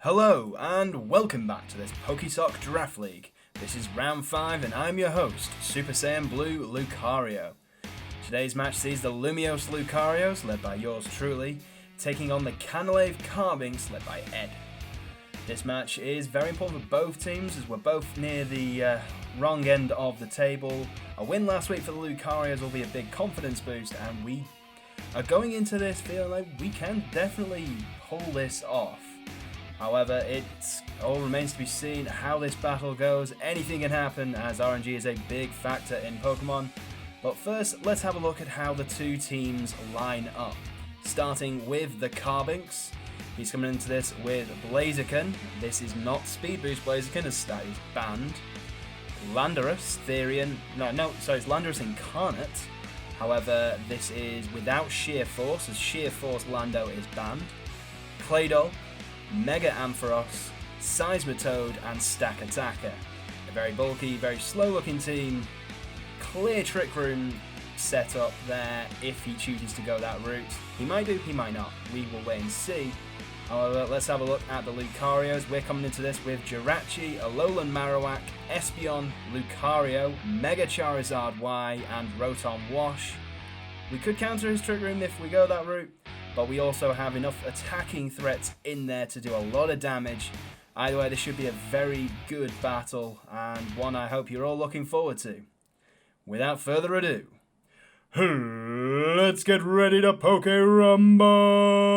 Hello and welcome back to this Pokesoc Draft League. This is round 5 and I'm your host, Super Saiyan Blue Lucario. Today's match sees the Lumiose Lucarios, led by yours truly, taking on the Canalave Carbinks, led by Ed. This match is very important for both teams as we're both near the wrong end of the table. A win last week for the Lucarios will be a big confidence boost and we are going into this feeling like we can definitely pull this off. However, it all remains to be seen how this battle goes. Anything can happen as RNG is a big factor in Pokemon. But first, let's have a look at how the two teams line up. Starting with the Carbinks. He's coming into this with Blaziken. This is not Speed Boost Blaziken as that is banned. Landorus, Therian, it's Landorus Incarnate. However, this is without Sheer Force as Sheer Force Lando is banned. Claydol, Mega Ampharos, Seismitoad and Stack Attacker. A very bulky, very slow looking team. Clear Trick Room setup there if he chooses to go that route. He might do, he might not. We will wait and see. However, let's have a look at the Lucarios. We're coming into this with Jirachi, Alolan Marowak, Espeon, Lucario, Mega Charizard Y and Rotom Wash. We could counter his Trick Room if we go that route, but we also have enough attacking threats in there to do a lot of damage. Either way, this should be a very good battle and one I hope you're all looking forward to. Without further ado, let's get ready to Poke Rumble!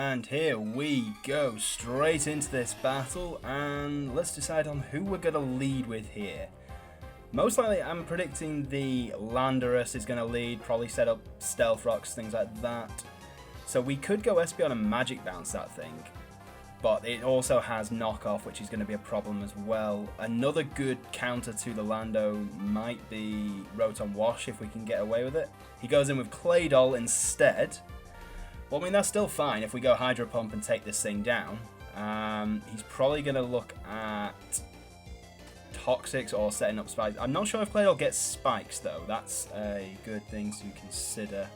And here we go, straight into this battle, and let's decide on who we're going to lead with here. Most likely, I'm predicting the Landorus is going to lead, probably set up Stealth Rocks, things like that. So we could go Espeon and Magic Bounce that thing, but it also has Knockoff, which is going to be a problem as well. Another good counter to the Lando might be Rotom Wash if we can get away with it. He goes in with Claydol instead. Well, I mean, that's still fine if we go Hydro Pump and take this thing down. He's probably going to look at Toxics or setting up Spikes. I'm not sure if Claydol gets Spikes, though. That's a good thing to consider.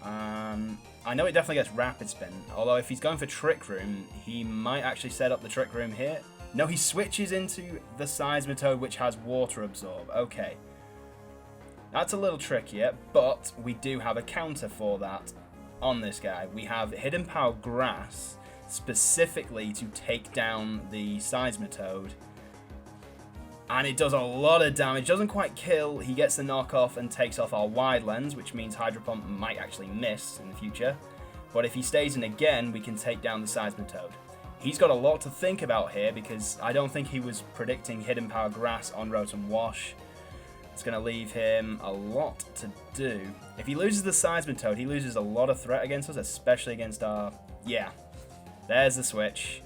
I know it definitely gets Rapid Spin, although if he's going for Trick Room, he might actually set up the Trick Room here. No, he switches into the Seismitoad, which has Water Absorb. Okay. That's a little trickier, but we do have a counter for that. On this guy, we have Hidden Power Grass specifically to take down the Seismitoad, and it does a lot of damage. Doesn't quite kill. He gets the knockoff and takes off our Wide Lens, which means Hydro Pump might actually miss in the future. But if he stays in again, we can take down the Seismitoad. He's got a lot to think about here because I don't think he was predicting Hidden Power Grass on Rotom Wash. It's going to leave him a lot to do. If he loses the Seismitoad, he loses a lot of threat against us, especially against our... Yeah, there's the switch.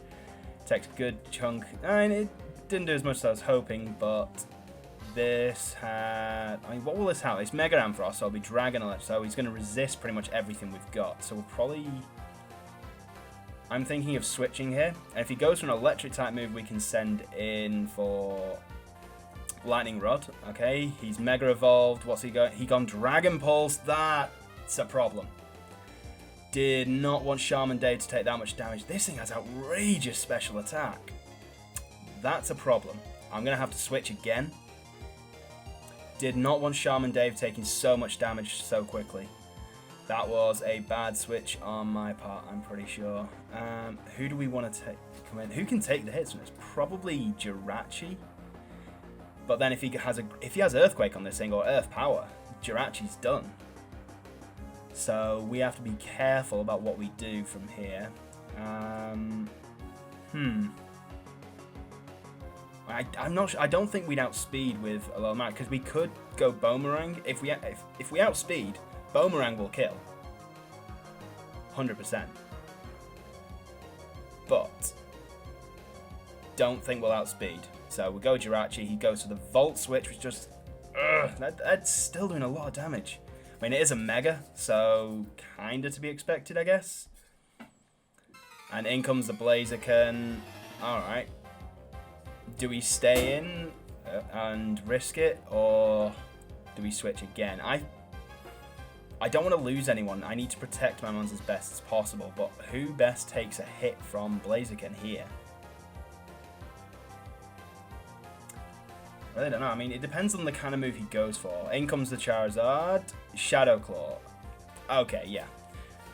Takes a good chunk. I mean, it didn't do as much as I was hoping, but this had... I mean, what will this have? It's Mega Ampharos, so it'll be Dragon Alert, so he's going to resist pretty much everything we've got. So we'll probably... I'm thinking of switching here. And if he goes for an Electric type move, we can send in for... Lightning Rod, okay, he's Mega Evolved. What's he going? He gone Dragon Pulse. That's a problem. Did not want Charmander to take that much damage. This thing has outrageous special attack. That's a problem. I'm going to have to switch again. Did not want Charmander taking so much damage so quickly. That was a bad switch on my part, I'm pretty sure. Who do we want to take? Come in. Who can take the hits from this? Probably Jirachi. But then if he has Earthquake on this thing or Earth Power, Jirachi's done. So we have to be careful about what we do from here. I'm not sure. I don't think we'd outspeed with a low amount because we could go Boomerang. If we outspeed, Boomerang will kill. 100%. But don't think we'll outspeed. So we go Jirachi, he goes to the Volt Switch, which just... that's still doing a lot of damage. I mean, it is a Mega, so kinda to be expected, I guess. And in comes the Blaziken. Alright. Do we stay in? and risk it, or do we switch again? I don't want to lose anyone. I need to protect my mons as best as possible, but who best takes a hit from Blaziken here? I really don't know. I mean, it depends on the kind of move he goes for. In comes the Charizard, Shadow Claw. Okay, yeah.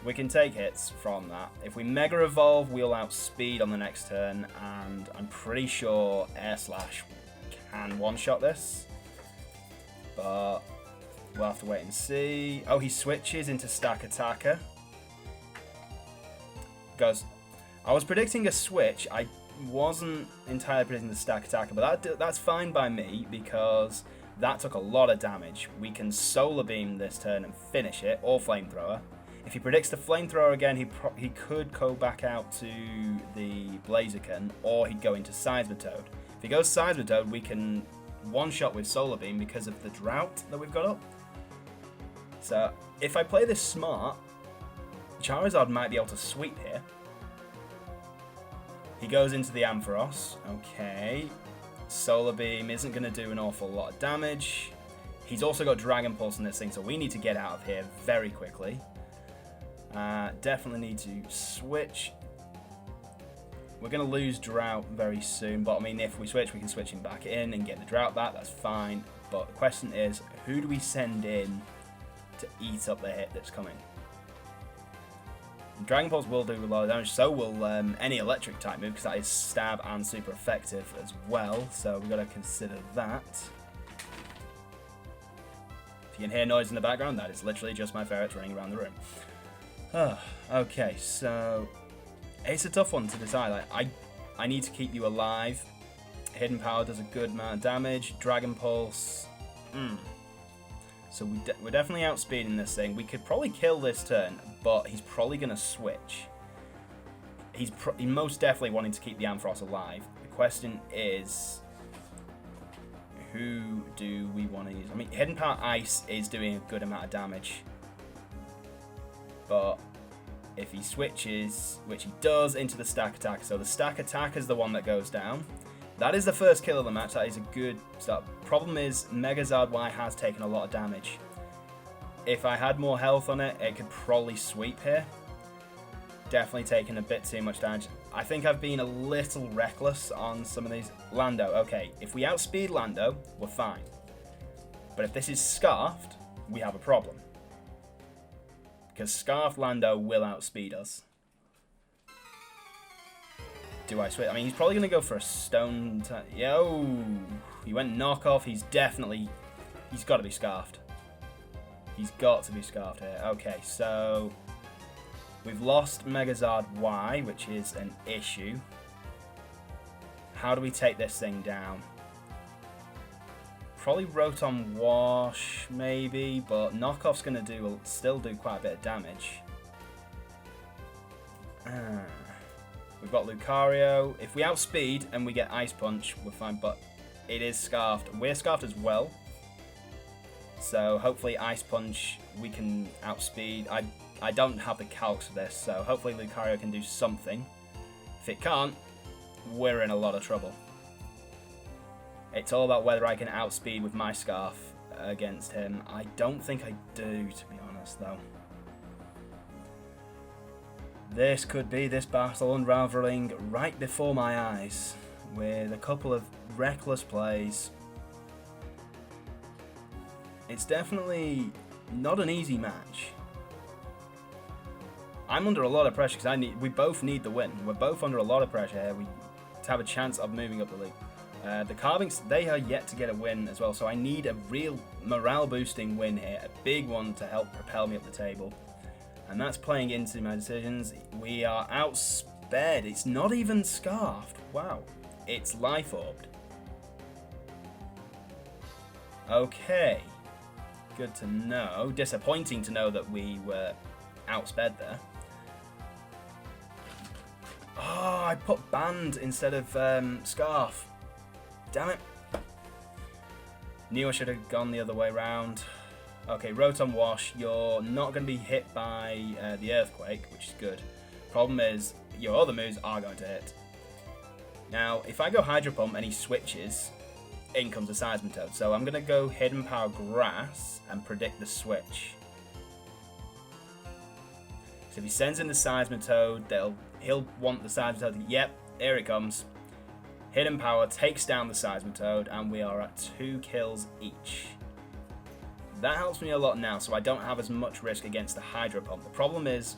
We can take hits from that. If we Mega Evolve, we'll outspeed on the next turn, and I'm pretty sure Air Slash can one-shot this. But we'll have to wait and see. Oh, he switches into Stack Attacker. Goes. I was predicting a switch. I wasn't entirely predicting the Stack Attacker, but that's fine by me because that took a lot of damage. We can Solar Beam this turn and finish it, or Flamethrower. If he predicts the Flamethrower again, he could go back out to the Blaziken, or he'd go into Seismitoad. If he goes Seismitoad, we can one-shot with Solar Beam because of the drought that we've got up. So, if I play this smart, Charizard might be able to sweep here. He goes into the Ampharos. Okay. Solar Beam isn't going to do an awful lot of damage. He's also got Dragon Pulse in this thing, so we need to get out of here very quickly. Definitely need to switch. We're going to lose Drought very soon, but I mean, if we switch, we can switch him back in and get the Drought back. That's fine. But the question is, who do we send in to eat up the hit that's coming? Dragon Pulse will do a lot of damage, so will any electric type move, because that is stab and super effective as well, so we've got to consider that. If you can hear noise in the background, that is literally just my ferrets running around the room. Okay, so it's a tough one to decide. I need to keep you alive. Hidden Power does a good amount of damage. Dragon Pulse. So we're definitely outspeeding this thing. We could probably kill this turn, but he's probably going to switch. He's most definitely wanting to keep the Ampharos alive. The question is, who do we want to use? I mean, Hidden Power Ice is doing a good amount of damage. But if he switches, which he does, into the Stack Attack, so the Stack Attack is the one that goes down. That is the first kill of the match. That is a good start. Problem is, Megazard Y has taken a lot of damage. If I had more health on it, it could probably sweep here. Definitely taken a bit too much damage. I think I've been a little reckless on some of these. Lando, okay. If we outspeed Lando, we're fine. But if this is Scarfed, we have a problem. Because Scarfed Lando will outspeed us. Do I switch? I mean, he's probably going to go for a Stone... Yo! He went Knockoff. He's got to be Scarfed. He's got to be Scarfed here. Okay, so... we've lost Megazard Y, which is an issue. How do we take this thing down? Probably Rotom Wash, maybe, but Knockoff's going to still do quite a bit of damage. We've got Lucario. If we outspeed and we get Ice Punch, we're fine, but it is Scarfed. We're Scarfed as well. So hopefully Ice Punch we can outspeed. I don't have the calcs for this, so hopefully Lucario can do something. If it can't, we're in a lot of trouble. It's all about whether I can outspeed with my Scarf against him. I don't think I do, to be honest, though. This could be this battle unraveling right before my eyes, with a couple of reckless plays. It's definitely not an easy match. I'm under a lot of pressure because we both need the win. We're both under a lot of pressure here to have a chance of moving up the league. The Carbinks, they are yet to get a win as well, so I need a real morale-boosting win here, a big one to help propel me up the table. And that's playing into my decisions. We are outsped. It's not even Scarfed. Wow. It's Life Orbed. Okay. Good to know. Disappointing to know that we were outsped there. Oh, I put Band instead of Scarf. Damn it. Knew I should have gone the other way around. Okay, Rotom Wash, you're not going to be hit by the Earthquake, which is good. Problem is, your other moves are going to hit. Now, if I go Hydro Pump and he switches, in comes a Seismitoad. So I'm going to go Hidden Power Grass and predict the switch. So if he sends in the Seismitoad, he'll want the Seismitoad. Yep, here it comes. Hidden Power takes down the Seismitoad, and we are at 2 kills each. That helps me a lot now, so I don't have as much risk against the Hydro Pump. The problem is,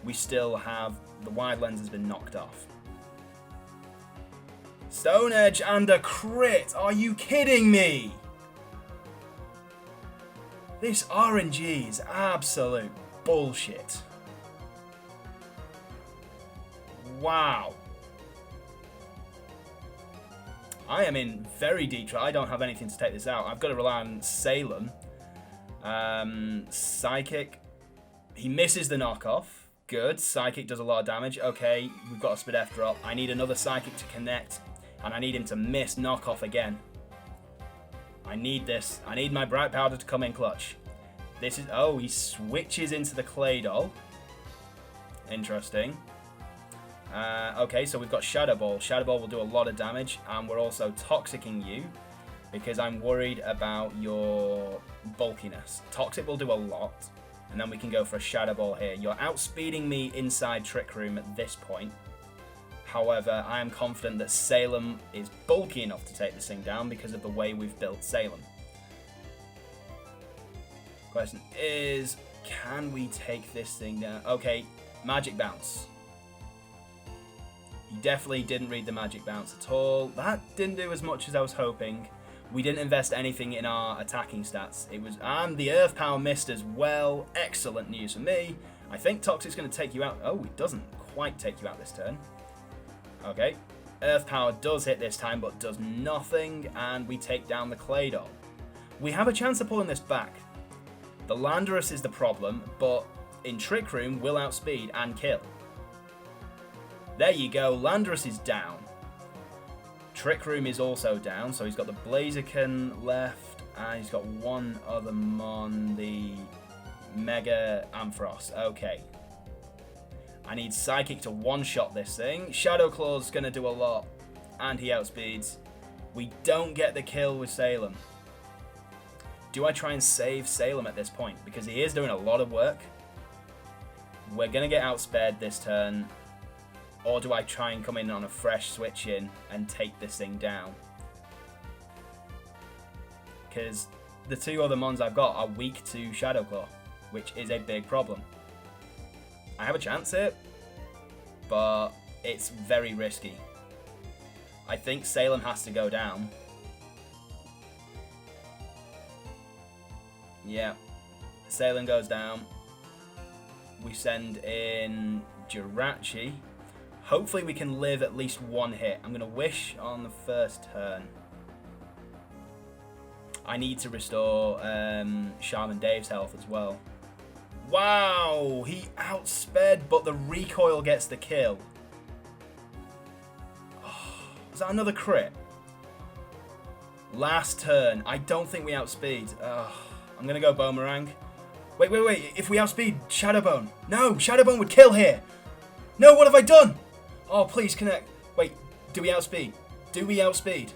we still have... the Wide Lens has been knocked off. Stone Edge and a crit! Are you kidding me? This RNG is absolute bullshit. Wow. I am in very deep trouble. I don't have anything to take this out. I've got to rely on Salem. Psychic. He misses the knockoff. Good. Psychic does a lot of damage. Okay, we've got a Spadef drop. I need another Psychic to connect. And I need him to miss knockoff again. I need this. I need my Bright Powder to come in clutch. This is... oh, he switches into the Claydol. Interesting. Okay, so we've got Shadow Ball. Shadow Ball will do a lot of damage. And we're also Toxicing you. Because I'm worried about your bulkiness. Toxic will do a lot. And then we can go for a Shadow Ball here. You're outspeeding me inside Trick Room at this point. However, I am confident that Salem is bulky enough to take this thing down because of the way we've built Salem. Question is, can we take this thing down? Okay, Magic Bounce. He definitely didn't read the Magic Bounce at all. That didn't do as much as I was hoping. We didn't invest anything in our attacking stats. And the Earth Power missed as well. Excellent news for me. I think Toxic's going to take you out. Oh, it doesn't quite take you out this turn. Okay. Earth Power does hit this time, but does nothing. And we take down the Claydol. We have a chance of pulling this back. The Landorus is the problem, but in Trick Room, we'll outspeed and kill. There you go. Landorus is down. Trick Room is also down, so he's got the Blaziken left, and he's got one other Mon, the Mega Ampharos. Okay. I need Psychic to one-shot this thing. Shadow Claw's going to do a lot, and he outspeeds. We don't get the kill with Salem. Do I try and save Salem at this point? Because he is doing a lot of work. We're going to get outsped this turn. Or do I try and come in on a fresh switch in and take this thing down? Because the 2 other Mons I've got are weak to Shadow Claw, which is a big problem. I have a chance here, but it's very risky. I think Salem has to go down. Yeah, Salem goes down. We send in Jirachi. Hopefully we can live at least one hit. I'm going to Wish on the first turn. I need to restore Shaman Dave's health as well. Wow! He outsped, but the recoil gets the kill. Oh, is that another crit? Last turn. I don't think we outspeed. I'm going to go Boomerang. Wait. If we outspeed Shadowbone. No, Shadowbone would kill here. No, what have I done? Oh, please connect. Wait, do we outspeed? Do we outspeed?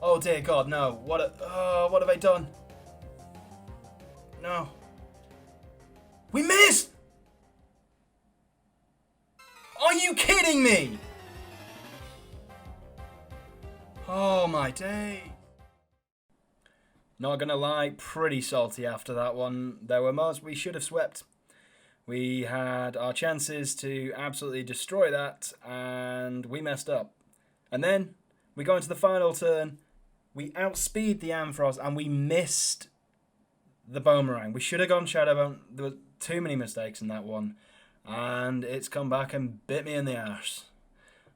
Oh, dear God, no. What have I done? No. We missed! Are you kidding me? Oh, my day. Not gonna lie, pretty salty after that one. There were moments we should have swept. We had our chances to absolutely destroy that, and we messed up. And then we go into the final turn. We outspeed the Ampharos, and we missed the Boomerang. We should have gone Shadowbone. There were too many mistakes in that one, and it's come back and bit me in the arse.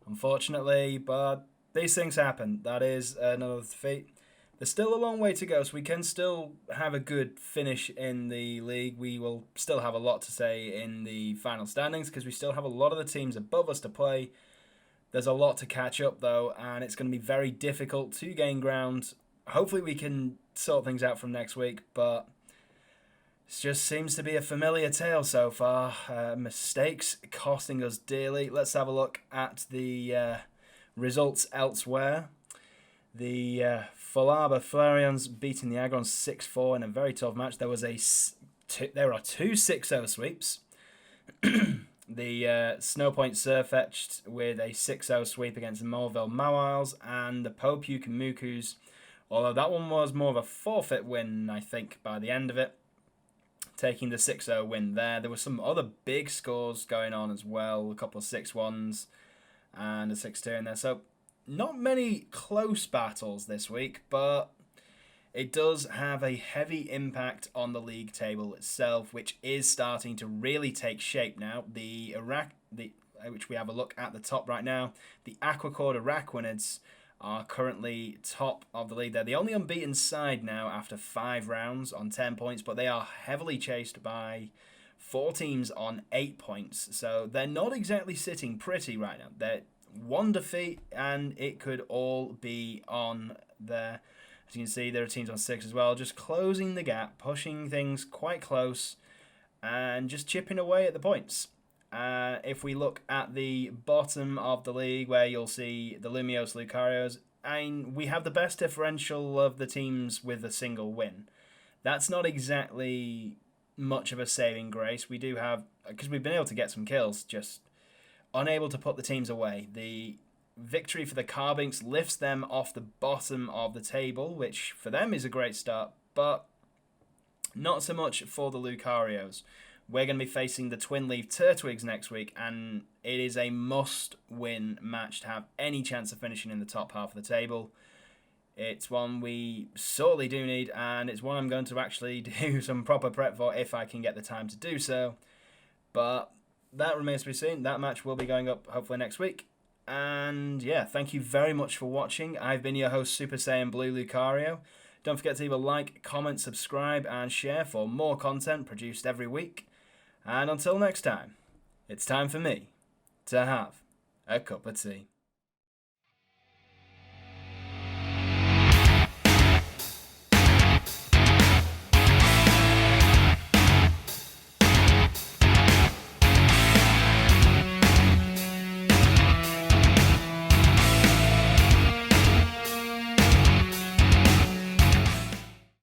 Unfortunately, but these things happen. That is another defeat. There's still a long way to go, so we can still have a good finish in the league. We will still have a lot to say in the final standings because we still have a lot of the teams above us to play. There's a lot to catch up, though, and it's going to be very difficult to gain ground. Hopefully we can sort things out from next week, but it just seems to be a familiar tale so far. Mistakes costing us dearly. Let's have a look at the results elsewhere. The Falaba Flareons beating the Agrons 6-4 in a very tough match. There was there are two 6-0 sweeps. The Snowpoint Surfetched with a 6-0 sweep against the Morville Mawiles, and the Popuke Mukus, although that one was more of a forfeit win, I think, by the end of it, taking the 6-0 win there. There were some other big scores going on as well, a couple of 6-1s and a 6-2 in there. So not many close battles this week, but it does have a heavy impact on the league table itself, which is starting to really take shape now. Which we have a look at the top right now, the Aquacord Araquanids are currently top of the league. They're the only unbeaten side now after 5 rounds on 10 points, but they are heavily chased by 4 teams on 8 points. So they're not exactly sitting pretty right now. They're 1 defeat, and it could all be on there. As you can see, there are teams on 6 as well, just closing the gap, pushing things quite close, and just chipping away at the points. If we look at the bottom of the league, where you'll see the Lumiose Lucarios, and we have the best differential of the teams with a single win. That's not exactly much of a saving grace. We do have, because we've been able to get some kills, just unable to put the teams away. The victory for the Carbinks lifts them off the bottom of the table, which for them is a great start, but not so much for the Lucarios. We're going to be facing the Twin Leaf Turtwigs next week, and it is a must-win match to have any chance of finishing in the top half of the table. It's one we sorely do need, and it's one I'm going to actually do some proper prep for if I can get the time to do so. But that remains to be seen. That match will be going up hopefully next week. And yeah, thank you very much for watching. I've been your host, Super Saiyan Blue Lucario. Don't forget to leave a like, comment, subscribe, and share for more content produced every week. And until next time, it's time for me to have a cup of tea.